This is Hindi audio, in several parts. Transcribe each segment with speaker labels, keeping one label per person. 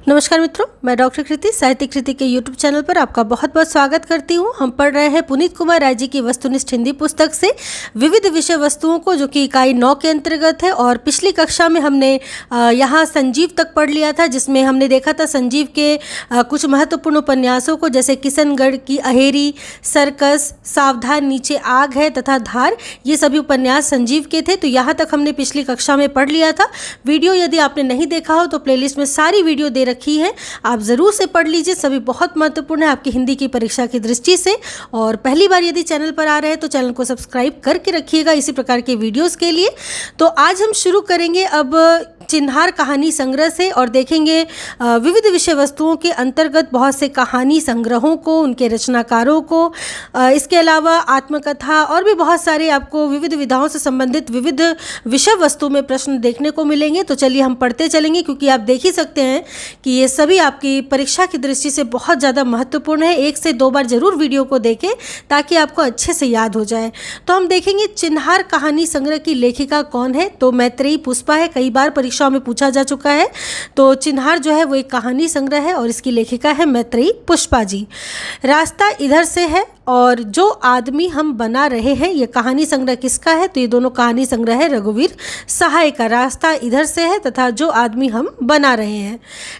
Speaker 1: नमस्कार मित्रों, मैं डॉक्टर कृति साहित्य कृति के यूट्यूब चैनल पर आपका बहुत बहुत स्वागत करती हूँ। हम पढ़ रहे हैं पुनीत कुमार राय जी की वस्तुनिष्ठ हिंदी पुस्तक से विविध विषय वस्तुओं को, जो कि इकाई 9 के अंतर्गत है। और पिछली कक्षा में हमने यहाँ संजीव तक पढ़ लिया था, जिसमें हमने देखा था संजीव के कुछ महत्वपूर्ण उपन्यासों को, जैसे किशनगढ़ की अहेरी, सर्कस, सावधान, नीचे आग है तथा धार। ये सभी उपन्यास संजीव के थे। तो यहाँ तक हमने पिछली कक्षा में पढ़ लिया था। वीडियो यदि आपने नहीं देखा हो तो प्लेलिस्ट में सारी वीडियो दे रखी है, आप ज़रूर से पढ़ लीजिए। सभी बहुत महत्वपूर्ण है आपकी हिंदी की परीक्षा की दृष्टि से। और पहली बार यदि चैनल पर आ रहे हैं तो चैनल को सब्सक्राइब करके रखिएगा इसी प्रकार के वीडियोस के लिए। तो आज हम शुरू करेंगे अब चिन्हार कहानी संग्रह से और देखेंगे विविध विषय वस्तुओं के अंतर्गत बहुत से कहानी संग्रहों को, उनके रचनाकारों को। इसके अलावा आत्मकथा और भी बहुत सारे आपको विविध विधाओं से संबंधित विविध विषय वस्तु में प्रश्न देखने को मिलेंगे। तो चलिए हम पढ़ते चलेंगे, क्योंकि आप देख ही सकते हैं कि ये सभी आपकी परीक्षा की दृष्टि से बहुत ज़्यादा महत्वपूर्ण है। 1 से 2 बार जरूर वीडियो को देखें ताकि आपको अच्छे से याद हो जाए। तो हम देखेंगे चिन्हार कहानी संग्रह की लेखिका कौन है। तो मैत्रेयी पुष्पा है, कई बार परीक्षा में पूछा जा चुका है। तो चिन्हार जो है वो एक कहानी संग्रह है और इसकी लेखिका है मैत्रेयी पुष्पा जी। रास्ता इधर से है और जो आदमी हम बना रहे हैं, ये कहानी संग्रह किसका है? तो ये दोनों कहानी संग्रह है रघुवीर सहाय का। रास्ता इधर से है तथा जो आदमी हम बना रहे हैं।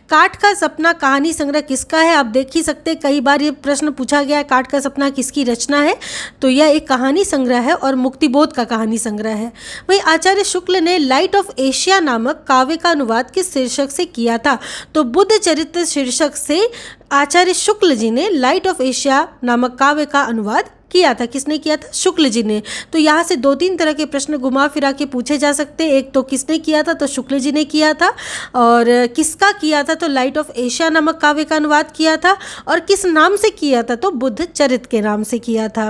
Speaker 1: काठ का सपना कहानी संग्रह किसका है? आप देख ही सकते हैं, कई बार ये प्रश्न पूछा गया है, काठ का सपना किसकी रचना है? तो यह एक कहानी संग्रह है और मुक्तिबोध का कहानी संग्रह है। वही आचार्य शुक्ल ने लाइट ऑफ एशिया नामक काव्य का अनुवाद किस शीर्षक से किया था? तो बुद्ध चरित्र शीर्षक से आचार्य शुक्ल जी ने लाइट ऑफ एशिया नामक काव्य का अनुवाद किया था। किसने किया था? शुक्ल जी ने। तो यहाँ से 2-3 तरह के प्रश्न घुमा फिरा के पूछे जा सकते हैं। एक तो किसने किया था? तो शुक्ल जी ने किया था। और किसका किया था? तो लाइट ऑफ एशिया नामक काव्य का अनुवाद किया था। और किस नाम से किया था? तो बुद्ध चरित्र के नाम से किया था।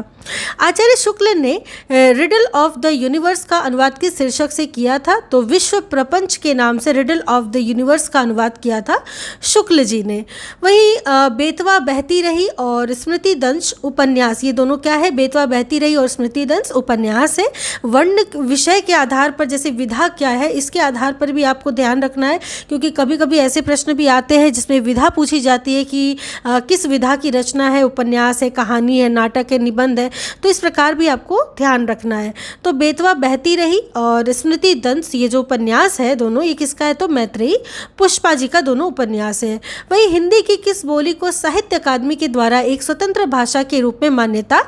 Speaker 1: आचार्य शुक्ल ने रिडल ऑफ द यूनिवर्स का अनुवाद किस शीर्षक से किया था? तो विश्व प्रपंच के नाम से रिडल ऑफ द यूनिवर्स का अनुवाद किया था शुक्ल जी ने। वही बेतवा बहती रही और स्मृति दंश उपन्यास, ये दोनों है? बेतवा बहती रही और स्मृति दंश उपन्यास है। वर्ण विषय के आधार पर, जैसे विधा क्या है, इसके आधार पर भी आपको ध्यान रखना है, क्योंकि कभी कभी ऐसे प्रश्न भी आते हैं जिसमें विधा पूछी जाती है कि किस विधा की रचना है, उपन्यास है, कहानी है, नाटक है, निबंध है। तो इस प्रकार भी आपको ध्यान रखना है। तो बेतवा बहती रही और स्मृति दंश, ये जो उपन्यास है दोनों, ये किसका है? तो मैत्रेयी पुष्पा जी का दोनों उपन्यास है। वही हिंदी की किस बोली को साहित्य अकादमी के द्वारा एक स्वतंत्र भाषा के रूप में मान्यता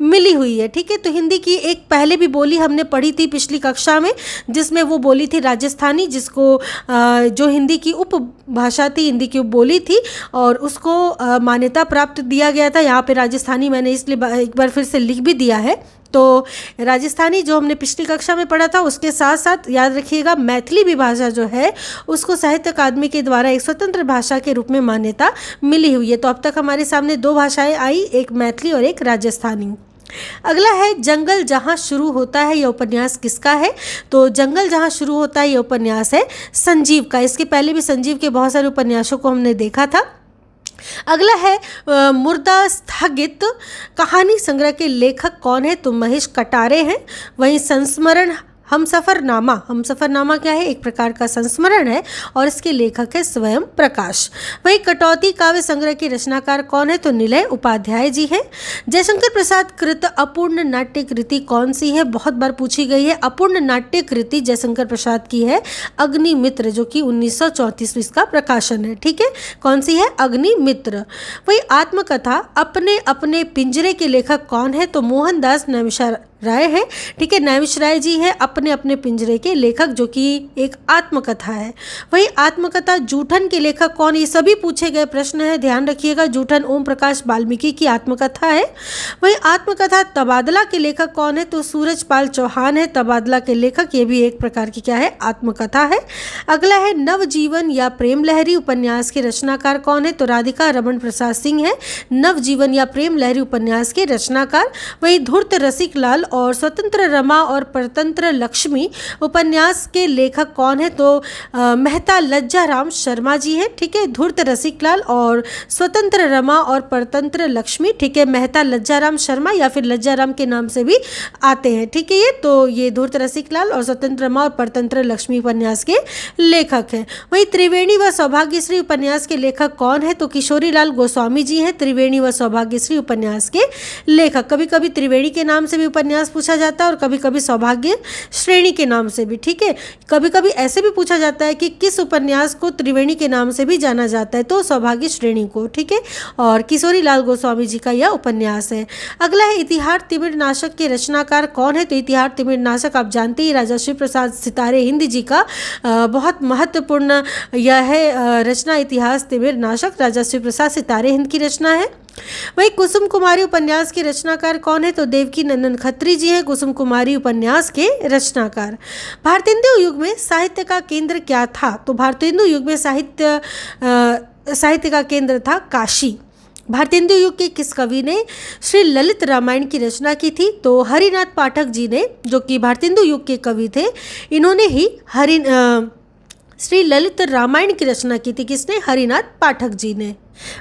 Speaker 1: मिली हुई है? ठीक है, तो हिंदी की एक पहले भी बोली हमने पढ़ी थी पिछली कक्षा में, जिसमें वो बोली थी राजस्थानी, जिसको जो हिंदी की उपभाषा थी, हिंदी की उपबोली थी, और उसको मान्यता प्राप्त दिया गया था। यहाँ पे राजस्थानी मैंने इसलिए एक बार फिर से लिख भी दिया है। तो राजस्थानी जो हमने पिछली कक्षा में पढ़ा था, उसके साथ साथ याद रखिएगा मैथिली भी भाषा जो है उसको साहित्य अकादमी के द्वारा एक स्वतंत्र भाषा के रूप में मान्यता मिली हुई है। तो अब तक हमारे सामने 2 भाषाएं आई, एक मैथिली और एक राजस्थानी। अगला है जंगल जहाँ शुरू होता है, यह उपन्यास किसका है? तो जंगल जहाँ शुरू होता है, यह उपन्यास है संजीव का। इसके पहले भी संजीव के बहुत सारे उपन्यासों को हमने देखा था। अगला है मुर्दा स्थगित कहानी संग्रह के लेखक कौन है? तो महेश कटारे हैं। वहीं संस्मरण हमसफरनामा क्या है? एक प्रकार का संस्मरण है और इसके लेखक है स्वयं प्रकाश। वही कटौती काव्य संग्रह के रचनाकार कौन है? तो निलय उपाध्याय जी हैं। जयशंकर प्रसाद कृत अपूर्ण नाट्य कृति कौन सी है? बहुत बार पूछी गई है। अपूर्ण नाट्य कृति जयशंकर प्रसाद की है अग्निमित्र, जो कि 1934 में इसका प्रकाशन है। ठीक है, कौन सी है? अग्निमित्र। वही आत्मकथा अपने अपने पिंजरे के लेखक कौन है? तो मोहनदास नैमिषारण्य राय है। ठीक है, नैमिष राय जी है अपने अपने पिंजरे के लेखक, जो कि एक आत्मकथा है। वही आत्मकथा जूठन के लेखक कौन? ये सभी पूछे गए प्रश्न है, ध्यान रखिएगा। जूठन ओम प्रकाश वाल्मीकि की आत्मकथा है। वही आत्मकथा तबादला के लेखक कौन है? तो सूरजपाल चौहान है तबादला के लेखक। ये भी एक प्रकार की क्या है? आत्मकथा है। अगला है नवजीवन या प्रेम लहरी उपन्यास के रचनाकार कौन है? तो राधिका रमन प्रसाद सिंह है नवजीवन या प्रेम लहरी उपन्यास के रचनाकार। वही धूर्त रसिक लाल और स्वतंत्र रमा और परतंत्र लक्ष्मी उपन्यास के लेखक कौन है? तो मेहता लज्जाराम शर्मा जी हैं, ठीक है। धूर्त रसिकलाल और स्वतंत्र रमा और परतंत्र लक्ष्मी, ठीक है, मेहता लज्जाराम शर्मा या फिर लज्जाराम के नाम से भी आते हैं, ठीक है। ये धूर्त रसिकलाल और स्वतंत्र रमा और परतंत्र लक्ष्मी उपन्यास के लेखक हैं। वहीं त्रिवेणी व सौभाग्यश्री उपन्यास के लेखक कौन है? तो किशोरीलाल गोस्वामी जी हैं, त्रिवेणी व सौभाग्यश्री उपन्यास के लेखक। कभी कभी त्रिवेणी के नाम से भी उपन्यास पूछा जाता है और कभी कभी सौभाग्य श्रेणी के नाम से भी, ठीक है। कभी कभी ऐसे भी पूछा जाता है कि किस उपन्यास को त्रिवेणी के नाम से भी जाना जाता है, तो सौभाग्य श्रेणी को, ठीक है। और किशोरीलाल गोस्वामी जी का यह उपन्यास है। अगला है इतिहास तिमिर नाशक के रचनाकार कौन है? तो इतिहास तिमिर नाशक आप जानते ही राजा शिव प्रसाद सितारे हिंद जी का बहुत महत्वपूर्ण यह है रचना। इतिहास तिमिर नाशक राजा शिव प्रसाद सितारे हिंद की रचना है। वही कुसुम कुमारी उपन्यास के रचनाकार कौन है? तो देवकी नंदन खत्री जी हैं, कुसुम कुमारी उपन्यास के रचनाकार। भारतेंदु युग में साहित्य का केंद्र क्या था? तो भारतेंदु युग में साहित्य का केंद्र था काशी। भारतेंदु युग के किस कवि ने श्री ललित रामायण की रचना की थी? तो हरिनाथ पाठक जी ने, जो कि भारतेंदु युग के कवि थे, इन्होंने ही श्री ललित रामायण की रचना की थी। किसने? हरिनाथ पाठक जी ने।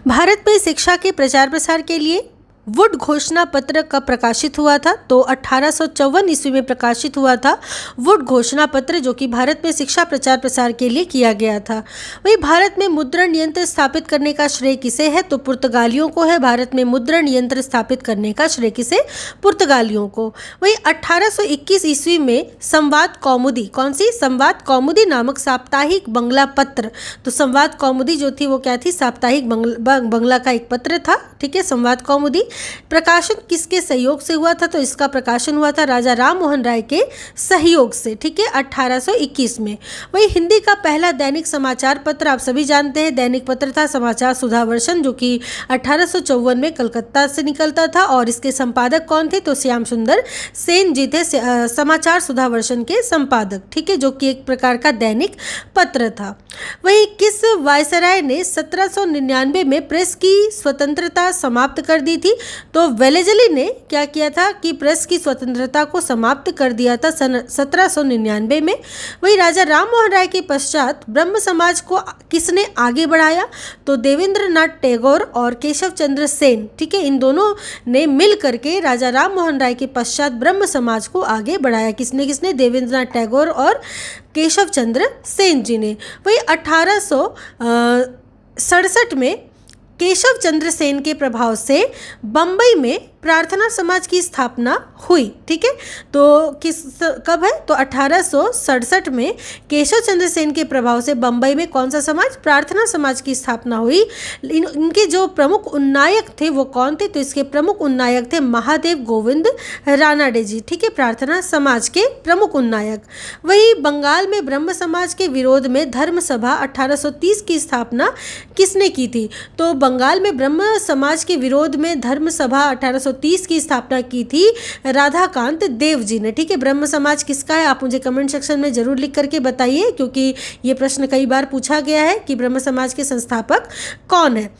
Speaker 1: भारत में शिक्षा के प्रचार प्रसार के लिए वुड घोषणा पत्र कब प्रकाशित हुआ था? तो 1854 ईस्वी में प्रकाशित हुआ था वुड घोषणा पत्र, जो कि भारत में शिक्षा प्रचार प्रसार के लिए किया गया था। वही भारत में मुद्रण यंत्र स्थापित करने का श्रेय किसे है? तो पुर्तगालियों को है। भारत में मुद्रण यंत्र स्थापित करने का श्रेय किसे? पुर्तगालियों को। वही 1821 ईस्वी में संवाद कौमुदी, कौन सी? संवाद कौमुदी नामक साप्ताहिक बंगला पत्र। तो संवाद कौमुदी जो थी वो क्या थी? साप्ताहिक बंगला का एक पत्र था, ठीक है, संवाद कौमुदी। प्रकाशन किसके सहयोग से हुआ था? तो इसका प्रकाशन हुआ था राजा राम मोहन राय के सहयोग से, ठीक है, 1821 में। वही हिंदी का पहला दैनिक समाचार पत्र आप सभी जानते हैं, दैनिक पत्र था समाचार सुधावर्षन, जो कि 1854 में कलकत्ता से निकलता था। और इसके संपादक कौन थे? तो श्याम सुंदर सेन जी थे समाचार सुधावर्षन के संपादक, ठीक है, जो कि एक प्रकार का दैनिक पत्र था। वही किस वायसराय ने 1799 में प्रेस की स्वतंत्रता समाप्त कर दी थी? तो वेलेजली ने क्या किया था कि प्रेस की स्वतंत्रता को समाप्त कर दिया था सन 1799 में। वही राजा राम मोहन राय के पश्चात ब्रह्म समाज को किसने आगे बढ़ाया? तो देवेंद्रनाथ टैगोर और केशव चंद्र सेन, ठीक है, इन दोनों ने मिल करके राजा राम मोहन राय के पश्चात ब्रह्म समाज को आगे बढ़ाया। किसने? देवेंद्रनाथ टैगोर और केशव चंद्र सेन जी ने। वही 1867 में केशव चंद्र सेन के प्रभाव से बम्बई में प्रार्थना समाज की स्थापना हुई, ठीक है। तो कब है? तो 1867 में केशव चंद्र सेन के प्रभाव से बम्बई में कौन सा समाज? प्रार्थना समाज की स्थापना हुई। इनके जो प्रमुख उन्नायक थे वो कौन थे? तो इसके प्रमुख उन्नायक थे महादेव गोविंद रानाडे जी, ठीक है, प्रार्थना समाज के प्रमुख उन्नायक। वही बंगाल में ब्रह्म समाज के विरोध में धर्म सभा 1830 की स्थापना किसने की थी? तो बंगाल में ब्रह्म समाज के विरोध में धर्म सभा 1830 की स्थापना की थी राधाकांत देव जी ने, ठीक है। ब्रह्म समाज किसका है? आप मुझे कमेंट सेक्शन में जरूर लिख करके बताइए, क्योंकि ये प्रश्न कई बार पूछा गया है कि ब्रह्म समाज के संस्थापक कौन है।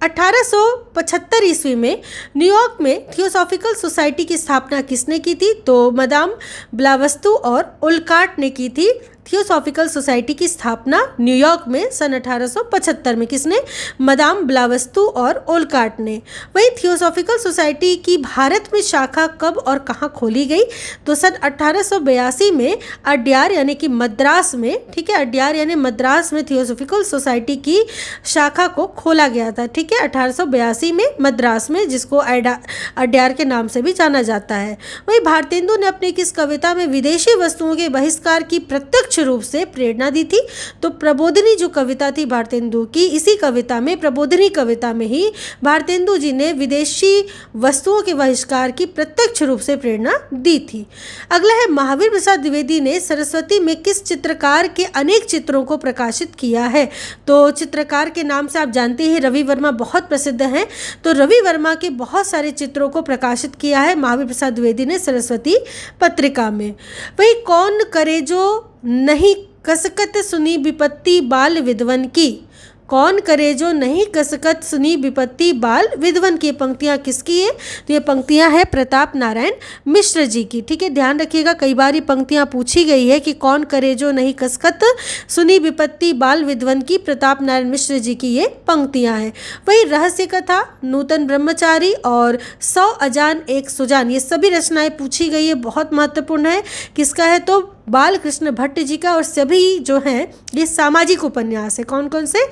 Speaker 1: 1875 ईस्वी में न्यूयॉर्क में थियोसॉफिकल सोसाइटी की स्थापना किसने की थी? तो मदाम ब्लावस्तु और ओलकाट ने की थी। थियोसॉफिकल सोसाइटी की स्थापना न्यूयॉर्क में सन 1875 में किसने? मदाम ब्लावस्तु और ओलकाट ने। वहीं थियोसॉफिकल सोसाइटी की भारत में शाखा कब और कहाँ खोली गई? तो सन 1882 में अड्यार यानी कि मद्रास में, ठीक है, अड्यार यानी मद्रास में थियोसॉफिकल सोसाइटी की शाखा को खोला गया था, ठीक है, 1882 में मद्रास में, जिसको अड्यार के नाम से भी जाना जाता है। वहीं भारतेंदु ने अपनी किस कविता में विदेशी वस्तुओं के बहिष्कार की प्रत्यक्ष रूप से प्रेरणा दी थी? तो प्रबोधिनी जो कविता थी भारतेंदु की, इसी कविता में, प्रबोधिनी कविता में ही भारतेंदु जी ने विदेशी वस्तुओं के बहिष्कार की प्रत्यक्ष रूप से प्रेरणा दी थी। अगला है महावीर प्रसाद द्विवेदी ने सरस्वती में किस चित्रकार के अनेक चित्रों को प्रकाशित किया है? तो चित्रकार के नाम से आप जानते हैं रवि वर्मा बहुत प्रसिद्ध हैं, तो रवि वर्मा के बहुत सारे चित्रों को प्रकाशित किया है महावीर प्रसाद द्विवेदी ने सरस्वती पत्रिका में। वही कौन करे जो नहीं कसकत सुनी विपत्ति बाल विद्वन की, कौन करे जो नहीं कसकत सुनी विपत्ति बाल विद्वन की पंक्तियां किसकी है? तो ये पंक्तियां हैं प्रताप नारायण मिश्र जी की। ठीक है, ध्यान रखिएगा, कई बार ये पंक्तियां पूछी गई है कि कौन करे जो नहीं कसकत सुनी विपत्ति बाल विद्वन की, प्रताप नारायण मिश्र जी की ये पंक्तियां हैं। वही रहस्य कथा, नूतन ब्रह्मचारी और 100 अजान एक सुजान, ये सभी रचनाएं पूछी गई है, बहुत महत्वपूर्ण है। किसका है? तो बाल कृष्ण भट्ट जी का। और सभी जो हैं ये सामाजिक उपन्यास है। कौन कौन से?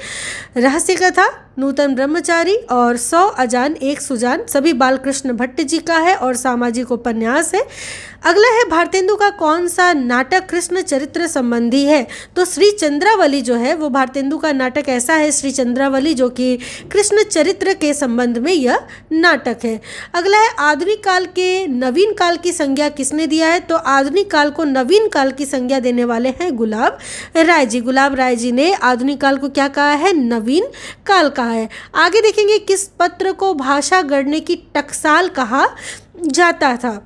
Speaker 1: रहस्य कथा, नूतन ब्रह्मचारी और 100 अजान एक सुजान, सभी बालकृष्ण भट्ट जी का है और सामाजिक उपन्यास है। अगला है भारतेंदु का कौन सा नाटक कृष्ण चरित्र संबंधी है? तो श्री चंद्रावली जो है वो भारतेंदु का नाटक ऐसा है, श्री चंद्रावली, जो कि कृष्ण चरित्र के संबंध में यह नाटक है। अगला है आधुनिक काल के नवीन काल की संज्ञा किसने दिया है? तो आधुनिक काल को नवीन काल की संज्ञा देने वाले हैं गुलाब राय जी। गुलाब राय जी ने आधुनिक काल को क्या कहा है? नवीन काल कहा है। आगे देखेंगे किस पत्र को भाषा गढ़ने की टकसाल कहा जाता था?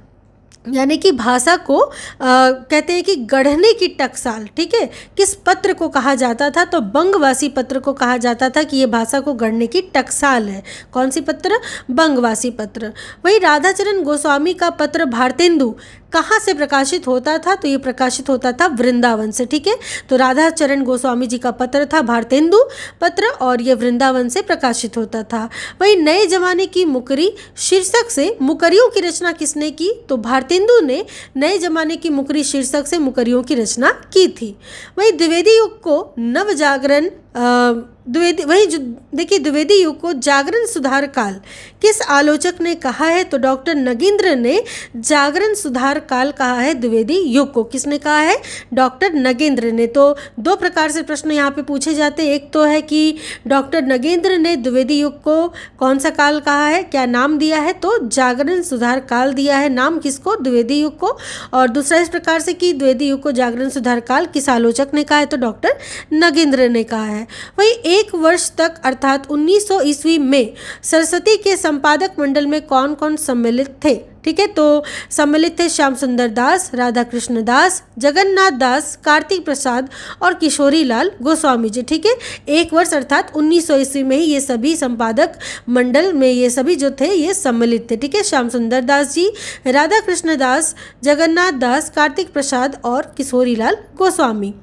Speaker 1: यानी कि भाषा को कहते हैं कि गढ़ने की टकसाल। ठीक है, किस पत्र को कहा जाता था? तो बंगवासी पत्र को कहा जाता था कि ये भाषा को गढ़ने की टकसाल है। कौन सी पत्र? बंगवासी पत्र। वही राधाचरण गोस्वामी का पत्र भारतेंदु कहाँ से प्रकाशित होता था? तो ये प्रकाशित होता था वृंदावन से। ठीक है, तो राधाचरण गोस्वामी जी का पत्र था भारतेंदु पत्र और ये वृंदावन से प्रकाशित होता था। वही नए जमाने की मुकरी शीर्षक से मुकरियों की रचना किसने की? तो भारतेंदु ने नए जमाने की मुकरी शीर्षक से मुकरियों की रचना की थी। वही द्विवेदी युग को नव जागरण द्विवेदी युग को जागरण सुधार काल किस आलोचक ने कहा है? तो डॉक्टर नगेंद्र ने जागरण सुधार काल कहा है द्विवेदी युग को। किसने कहा है? डॉक्टर नगेंद्र ने। तो दो प्रकार से प्रश्न यहाँ पे पूछे जाते हैं। एक तो है कि डॉक्टर नगेंद्र ने द्विवेदी युग को कौन सा काल कहा है, क्या नाम दिया है? तो जागरण सुधार काल दिया है नाम किसको? द्विवेदी युग को। और दूसरा इस प्रकार से कि द्विवेदी युग को जागरण सुधार काल किस आलोचक ने कहा है? तो डॉक्टर नगेंद्र ने कहा है। वही एक वर्ष तक अर्थात 1900 ईस्वी में सरस्वती के संपादक मंडल में कौन कौन सम्मिलित थे? ठीक है, तो सम्मिलित थे श्याम सुंदर दास, राधा कृष्ण दास, जगन्नाथ दास, कार्तिक प्रसाद और किशोरी लाल गोस्वामी जी। ठीक है, एक वर्ष अर्थात 1900 ईस्वी में ही ये सभी संपादक मंडल में ये सभी जो थे ये सम्मिलित थे। ठीक है, श्याम सुंदर दास जी, राधा कृष्ण दास, जगन्नाथ दास, कार्तिक प्रसाद और किशोरी लाल गोस्वामी।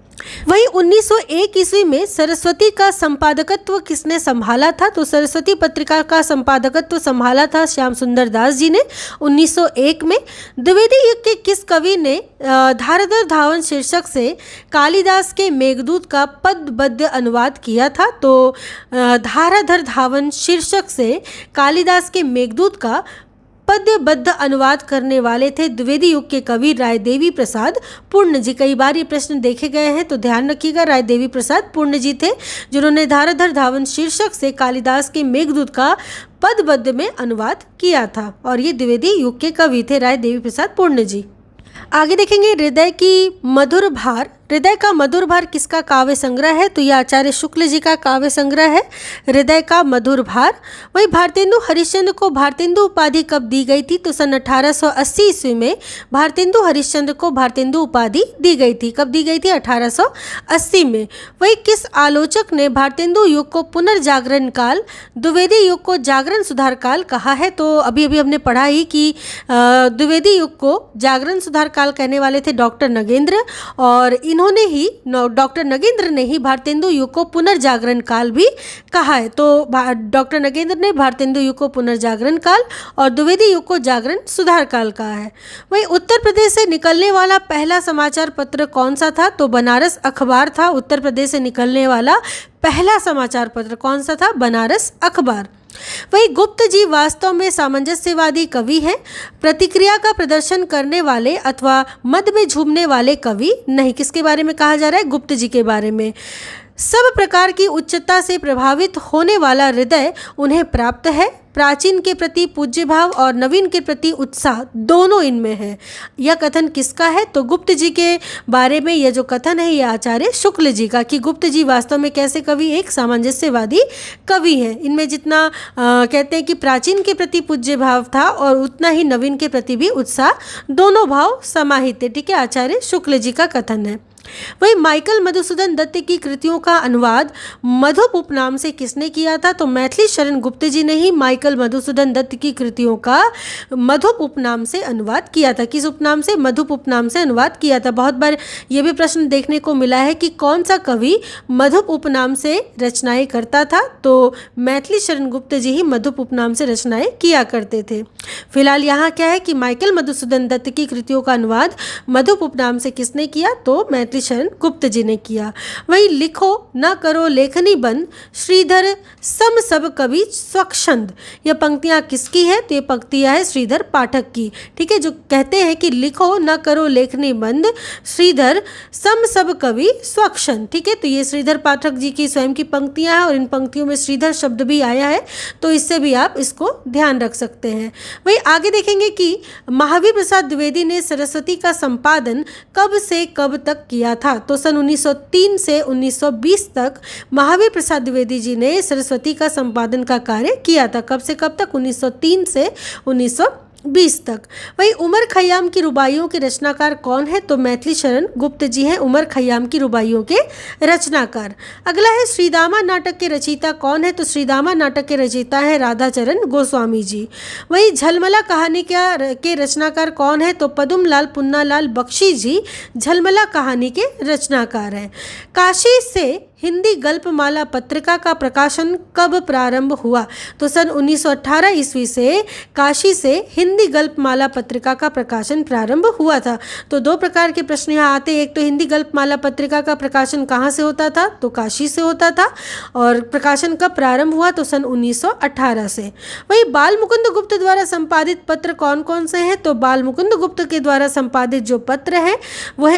Speaker 1: वही 1901 ईस्वी में सरस्वती का संपादकत्व किसने संभाला था? तो सरस्वती पत्रिका का संपादकत्व संभाला था श्याम सुंदर दास जी ने 1901 में। द्विवेदी युग के किस कवि ने धारधर धावन शीर्षक से कालिदास के मेघदूत का पदबद्ध अनुवाद किया था? तो धाराधर धावन शीर्षक से कालिदास के मेघदूत का पद्यबद्ध अनुवाद करने वाले थे द्विवेदी युग के कवि राय देवी प्रसाद पूर्ण जी। कई बार ये प्रश्न देखे गए हैं तो ध्यान रखिएगा, राय देवी प्रसाद पूर्ण जी थे जिन्होंने धाराधर धावन शीर्षक से कालिदास के मेघदूत का पदबद्ध में अनुवाद किया था और ये द्विवेदी युग के कवि थे राय देवी प्रसाद पूर्ण जी। आगे देखेंगे हृदय की मधुर भार। हृदय का मधुर भार किसका काव्य संग्रह है? तो यह आचार्य शुक्ल जी का काव्य संग्रह है, हृदय का मधुर भार। वही भारतेंदु हरिश्चंद्र को भारतेंदु उपाधि कब दी गई थी? तो सन 1880 ईस्वी में भारतेंदु हरिश्चंद्र को भारतेंदु उपाधि दी गई थी। कब दी गई थी? 1880 में। वही किस आलोचक ने भारतेंदु युग को पुनर्जागरण काल, द्विवेदी युग को जागरण सुधार काल कहा है? तो अभी अभी हमने पढ़ा ही कि द्विवेदी युग को जागरण सुधार काल कहने वाले थे डॉक्टर नगेंद्र और इन्होंने ही डॉक्टर नगेंद्र ने ही भारतेंदु युग को पुनर्जागरण काल भी कहा है। तो डॉक्टर नगेंद्र ने भारतेंदु युग को पुनर्जागरण काल और द्विवेदी युग को जागरण सुधार काल कहा है। वही उत्तर प्रदेश से निकलने वाला पहला समाचार पत्र कौन सा था? तो बनारस अखबार था। उत्तर प्रदेश से निकलने वाला पहला समाचार पत्र कौन सा था? बनारस अखबार। वही गुप्त जी वास्तव में सामंजस्यवादी कवि हैं, प्रतिक्रिया का प्रदर्शन करने वाले अथवा मद में झूमने वाले कवि नहीं। किसके बारे में कहा जा रहा है? गुप्त जी के बारे में। सब प्रकार की उच्चता से प्रभावित होने वाला हृदय उन्हें प्राप्त है। प्राचीन के प्रति पूज्य भाव और नवीन के प्रति उत्साह दोनों इनमें है। यह कथन किसका है? तो गुप्त जी के बारे में यह जो कथन है यह आचार्य शुक्ल जी का कि गुप्त जी वास्तव में कैसे कवि? एक सामंजस्यवादी कवि है। इनमें जितना कहते हैं कि प्राचीन के प्रति पूज्य भाव था और उतना ही नवीन के प्रति भी उत्साह, दोनों भाव समाहित है। ठीक है, आचार्य शुक्ल जी का कथन है। वही माइकल मधुसूदन दत्त की कृतियों का अनुवाद मधुप उपनाम से किसने किया था? तो मैथिली शरण गुप्त जी ने ही माइकल मधुसूदन दत्त की कृतियों का मधुप उपनाम से अनुवाद किया था। किस उपनाम से? मधुप उपनाम से अनुवाद किया था। बहुत बार ये भी प्रश्न देखने को मिला है कि कौन सा कवि मधुप उपनाम से रचनाएं करता था? तो मैथिली शरण गुप्त जी ही मधुप उपनाम से रचनाएं किया करते थे। फिलहाल यहाँ क्या है कि माइकल मधुसूदन दत्त की कृतियों का अनुवाद मधुप उपनाम से किसने किया? तो मैथिली शरण गुप्त जी ने किया। वही लिखो न करो लेखनी बंद, श्रीधर सम सब कवि स्वच्छंद, यह पंक्तियां किसकी है? तो ये पंक्तियां है श्रीधर पाठक की। ठीक है, जो कहते हैं कि लिखो न करो लेखनी बंद, श्रीधर सम सब कवि स्वच्छंद। ठीक है, तो ये श्रीधर पाठक जी की स्वयं की पंक्तियां हैं और इन पंक्तियों में श्रीधर शब्द भी आया है, तो इससे भी आप इसको ध्यान रख सकते हैं। वही आगे देखेंगे कि महावीर प्रसाद द्विवेदी ने सरस्वती का संपादन कब से कब तक किया था? तो सन 1903 से 1920 तक महावीर प्रसाद द्विवेदी जी ने सरस्वती का संपादन का कार्य किया था। कब से कब तक? 1903 से 1920 तक। वही उमर खयाम की रुबाइयों के रचनाकार कौन है? तो मैथिली शरण गुप्त जी हैं उमर खयाम की रुबाइयों के रचनाकार। अगला है श्रीदामा नाटक के रचयिता कौन है? तो श्रीदामा नाटक के रचयिता है राधाचरण गोस्वामी जी। वही झलमला कहानी के रचनाकार कौन है? तो पदुमलाल पुन्नालाल बख्शी जी झलमला कहानी के रचनाकार हैं। काशी से हिंदी गल्पमाला पत्रिका का प्रकाशन कब प्रारंभ हुआ? तो सन 1918 ईस्वी से काशी से हिंदी गल्पमाला पत्रिका का प्रकाशन प्रारंभ हुआ था। तो दो प्रकार के प्रश्न यहाँ आते हैं। एक तो हिंदी गल्पमाला पत्रिका का प्रकाशन कहाँ से होता था? तो काशी से होता था। और प्रकाशन कब प्रारंभ हुआ? तो सन 1918 से। वही बाल मुकुंद गुप्त द्वारा संपादित पत्र कौन कौन से हैं? तो बाल मुकुंद गुप्त के द्वारा संपादित जो पत्र हैं वो है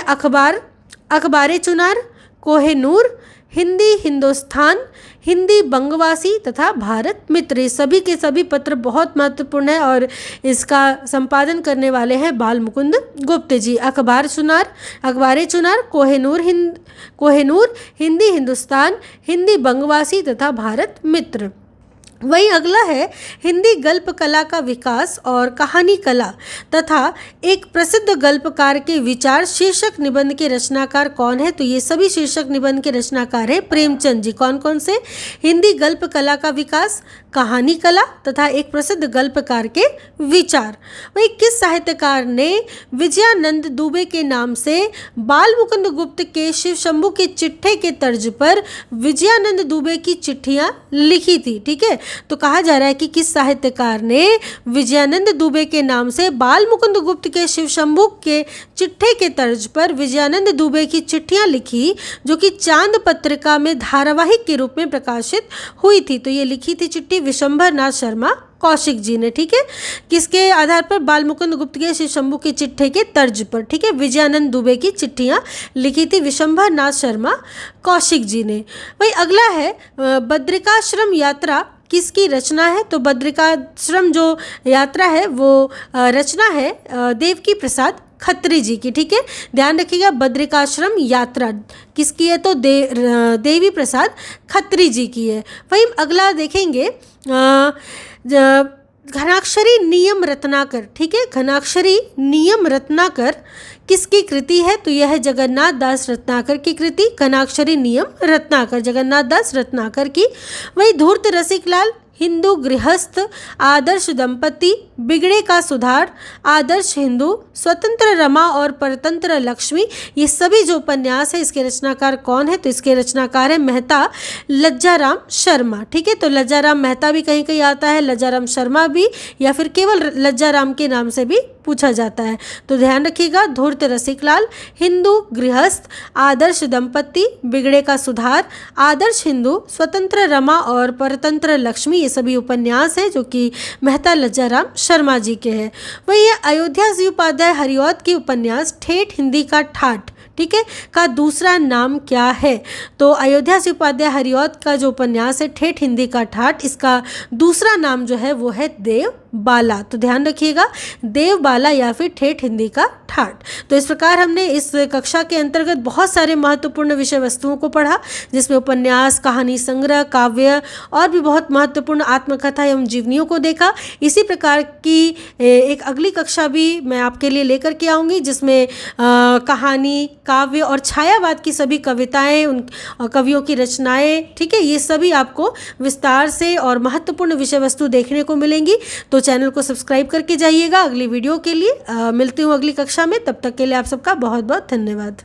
Speaker 1: अखबारे चुनार, कोहिनूर, हिंदी हिंदुस्तान, हिंदी बंगवासी तथा भारत मित्र। ये सभी के सभी पत्र बहुत महत्वपूर्ण है और इसका संपादन करने वाले हैं बाल मुकुंद गुप्त जी। अखबारे चुनार, कोहिनूर, हिंदी हिंदुस्तान, हिंदी बंगवासी तथा भारत मित्र। वही अगला है हिंदी गल्प कला का विकास और कहानी कला तथा एक प्रसिद्ध गल्पकार के विचार शीर्षक निबंध के रचनाकार कौन है? तो ये सभी शीर्षक निबंध के रचनाकार हैं प्रेमचंद जी। कौन कौन से? हिंदी गल्प कला का विकास, कहानी कला तथा एक प्रसिद्ध गल्पकार के विचार। वही किस साहित्यकार ने विजयानंद दुबे के नाम से बाल मुकुंद गुप्त के शिव शंभू के चिट्ठे के तर्ज पर विजयानंद दुबे की चिट्ठियां लिखी थी? ठीक है, तो कहा जा रहा है कि किस साहित्यकार ने विजयानंद दुबे के नाम से बाल मुकुंद गुप्त के शिव शंभू के चिट्ठे के तर्ज पर विजयानंद दुबे की चिट्ठियां लिखी, जो कि चांद पत्रिका में धारावाहिक के रूप में प्रकाशित हुई थी। तो ये लिखी थी चिट्ठी विशंभर नाथ शर्मा कौशिक जी ने। ठीक है, किसके आधार पर? बाल मुकुंद गुप्त के शिव शंभू के चिट्ठे के तर्ज पर। ठीक है, विजयानंद दुबे की चिट्ठियां लिखी थी विशंभर नाथ शर्मा कौशिक जी ने। वही अगला है बद्रिकाश्रम यात्रा किसकी रचना है? तो बद्रिकाश्रम जो यात्रा है वो रचना है देवकी प्रसाद खत्री जी की। ठीक है, ध्यान रखिएगा, बद्रिकाश्रम यात्रा किसकी है? तो देवी प्रसाद खत्री जी की है। वहीं अगला देखेंगे घनाक्षरी नियम रत्नाकर। ठीक है, घनाक्षरी नियम रत्नाकर किसकी कृति है? तो यह है जगन्नाथ दास रत्नाकर की कृति, घनाक्षरी नियम रत्नाकर, जगन्नाथ दास रत्नाकर की। वही धूर्त रसिकलाल, हिंदू गृहस्थ, आदर्श दंपति, बिगड़े का सुधार, आदर्श हिंदू, स्वतंत्र रमा और परतंत्र लक्ष्मी, ये सभी जो उपन्यास है इसके रचनाकार कौन है? तो इसके रचनाकार है मेहता लज्जाराम शर्मा। ठीक है, तो लज्जाराम मेहता भी कहीं कहीं आता है, लज्जाराम शर्मा भी, या फिर केवल लज्जाराम के नाम से भी पूछा जाता है। तो ध्यान रखिएगा, धूर्त रसिकलाल, हिंदू गृहस्थ, आदर्श दंपति, बिगड़े का सुधार, आदर्श हिंदू, स्वतंत्र रमा और परतंत्र लक्ष्मी, ये सभी उपन्यास हैं जो कि मेहता लज्जाराम शर्मा जी के हैं। वही अयोध्या जी उपाध्याय हरिऔध की उपन्यास ठेठ हिंदी का ठाठ, ठीक है, का दूसरा नाम क्या है? तो अयोध्या जी उपाध्याय हरिऔध का जो उपन्यास है ठेठ हिंदी का ठाठ, इसका दूसरा नाम जो है वो है देव बाला। तो ध्यान रखिएगा, देव बाला या फिर ठेठ हिंदी का ठाठ। तो इस प्रकार हमने इस कक्षा के अंतर्गत बहुत सारे महत्वपूर्ण विषय वस्तुओं को पढ़ा, जिसमें उपन्यास, कहानी संग्रह, काव्य और भी बहुत महत्वपूर्ण आत्मकथा एवं जीवनियों को देखा। इसी प्रकार की एक अगली कक्षा भी मैं आपके लिए लेकर के आऊँगी, जिसमें कहानी, काव्य और छायावाद की सभी कविताएं, उन कवियों की रचनाएं, ठीक है, ये सभी आपको विस्तार से और महत्वपूर्ण विषय वस्तु देखने को मिलेंगी। तो चैनल को सब्सक्राइब करके जाइएगा अगली वीडियो के लिए। मिलती हूँ अगली कक्षा में, तब तक के लिए आप सबका बहुत बहुत धन्यवाद।